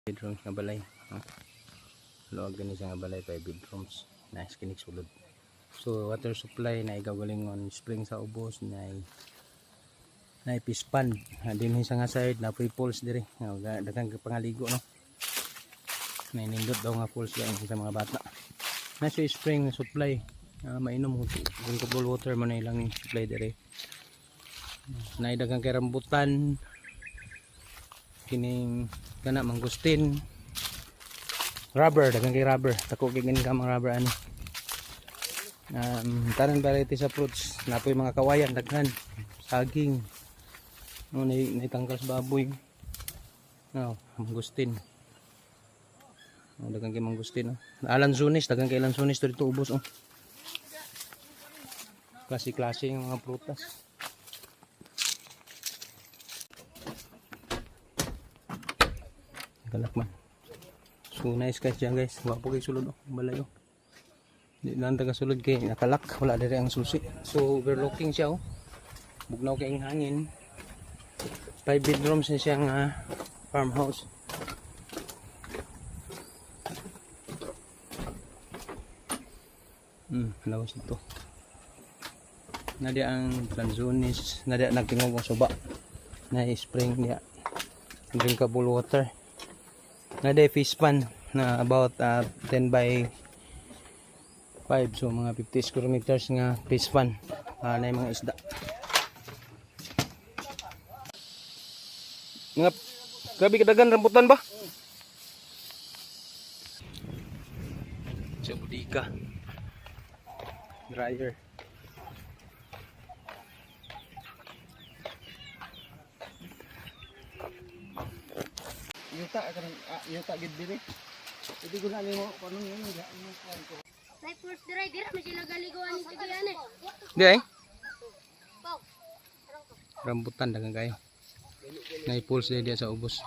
bedrooms nga balay. Luag gani siya nga balay 5 bedrooms. Nice kinig sulod. So water supply na igagalingon spring sa ubos na pispan. Din sa nga side na free pools diri. Daghang pangaligo no. May nindot daw nga pools yan sa mga bata. Na so spring supply. Mainom drinkable water man na ilang supply diri. Na daghang kay rambutan. Kining kana mangustin. Rubber, daghang kay rubber. Tako kay gani ka mga rubber ani. Tanan variety sa fruits. Napoy mga kawayan daghan. Saging. No naitanggal sa baboy. No, mangustin. Daghang kay mangustin. Alansunis, daghang kay alansunis dito ubos oh. Klase-klase yung mga prutas. Galak man. So nice guys dyan guys. Wapo kay sulod oh. Balayo. Hindi lang taga sulod kay nakalak. Wala diri ang susi. So overlooking siya oh. Bugnaw kay ang hangin. 5 bedrooms na siyang farmhouse. Lawas ito. Nadia ang planzones. Nadia nagtingog ang suba. Na spring niya. Drinkable water. Nadia fish pan na about 10 by 5. So mga 50 square meters nga fish pan. Na yung mga isda. Nga, grabe kadagan rambutan ba? Sa budika. Dryer. Yuta gid diri. Hindi ko na nimo kanong yun nga imo ko. May first driver man sila galiguan ni diyan eh. Di ay. Rambutan dagang kayo. Nay pulse dia sa ubos.